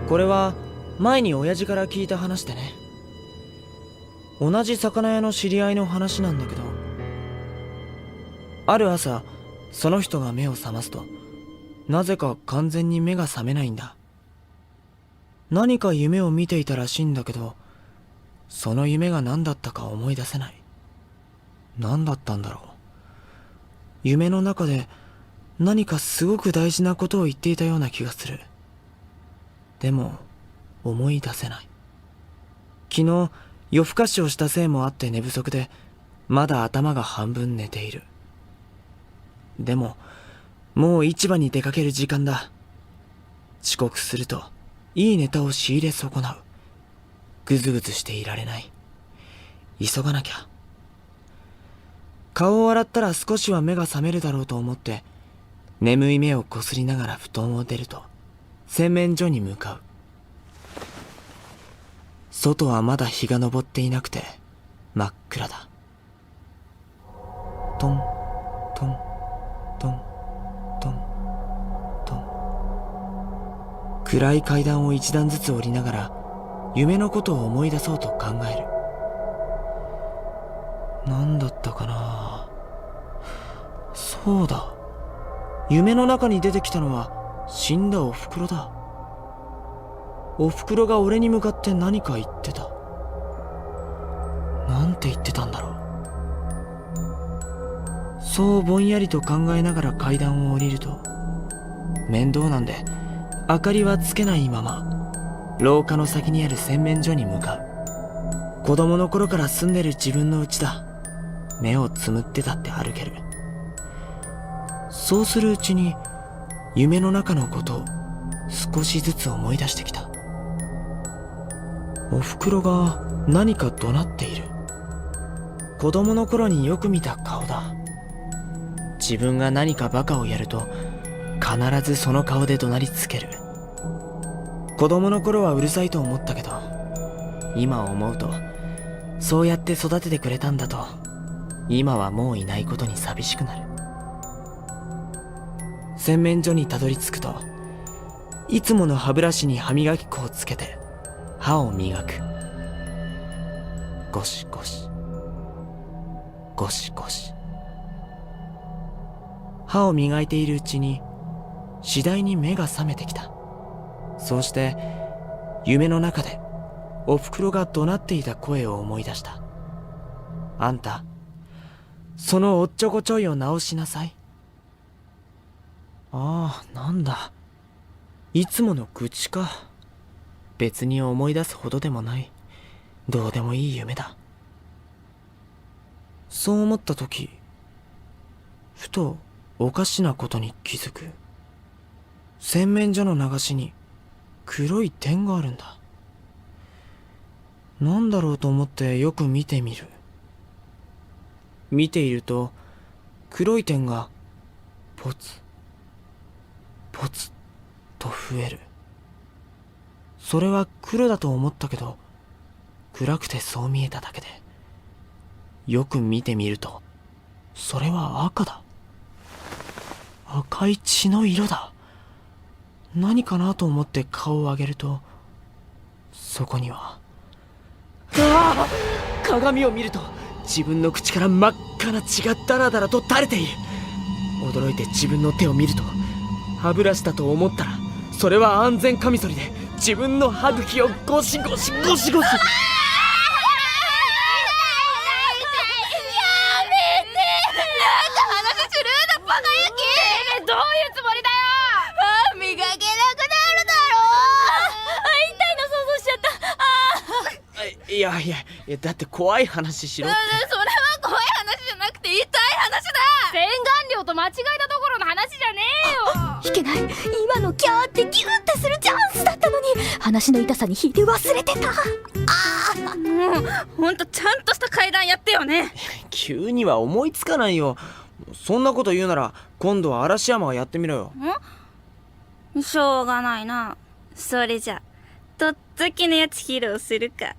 これは前に親父から聞いた話でね。同じ魚屋の知り合いの話なんだけど、ある朝その人が目を覚ますと、なぜか完全に目が覚めないんだ。何か夢を見ていたらしいんだけど、その夢が何だったか思い出せない。何だったんだろう。夢の中で何かすごく大事なことを言っていたような気がする。でも思い出せない。昨日夜更かしをしたせいもあって寝不足で、まだ頭が半分寝ている。でももう市場に出かける時間だ。遅刻するといいネタを仕入れ損なう。ぐずぐずしていられない。急がなきゃ。顔を洗ったら少しは目が覚めるだろうと思って、眠い目をこすりながら布団を出ると洗面所に向かう。外はまだ日が昇っていなくて真っ暗だ。トントントントントン。暗い階段を一段ずつ降りながら夢のことを思い出そうと考える。何だったかな。そうだ、夢の中に出てきたのは死んだおふくろだ。おふくろが俺に向かって何か言ってた。なんて言ってたんだろう。そうぼんやりと考えながら階段を降りると、面倒なんで明かりはつけないまま廊下の先にある洗面所に向かう。子供の頃から住んでる自分の家だ。目をつむってたって歩ける。そうするうちに夢の中のことを少しずつ思い出してきた。おふくろが何か怒鳴っている。子供の頃によく見た顔だ。自分が何かバカをやると必ずその顔で怒鳴りつける。子供の頃はうるさいと思ったけど、今思うとそうやって育ててくれたんだと、今はもういないことに寂しくなる。洗面所にたどり着くと、いつもの歯ブラシに歯磨き粉をつけて歯を磨く。ゴシゴシゴシゴシ。歯を磨いているうちに次第に目が覚めてきた。そうして夢の中でおふくろが怒鳴っていた声を思い出した。あんた、そのおっちょこちょいを直しなさい。ああ、なんだ、いつもの愚痴か。別に思い出すほどでもない、どうでもいい夢だ。そう思った時、ふとおかしなことに気づく。洗面所の流しに黒い点があるんだ。なんだろうと思ってよく見てみる。見ていると黒い点がポツポツと増える。それは黒だと思ったけど、暗くてそう見えただけで、よく見てみるとそれは赤だ。赤い血の色だ。何かなと思って顔を上げると、そこには、ああ！鏡を見ると自分の口から真っ赤な血がダラダラと垂れている。驚いて自分の手を見ると、歯ブラシだと思ったら、それは安全カミソリで自分の歯茎をゴシゴシゴシゴシ。いやいやいや、だって怖い話しろって。それは怖い話じゃなくて痛い話だ。洗顔料と間違えたところの話じゃねえよ。いけない、今のキャーってギューってするチャンスだったのに、話の痛さに引いて忘れてた。もうほんとちゃんとした階段やってよね。急には思いつかないよ。そんなこと言うなら今度は嵐山がやってみろよ。しょうがないな。それじゃとっつきのやつ披露するか。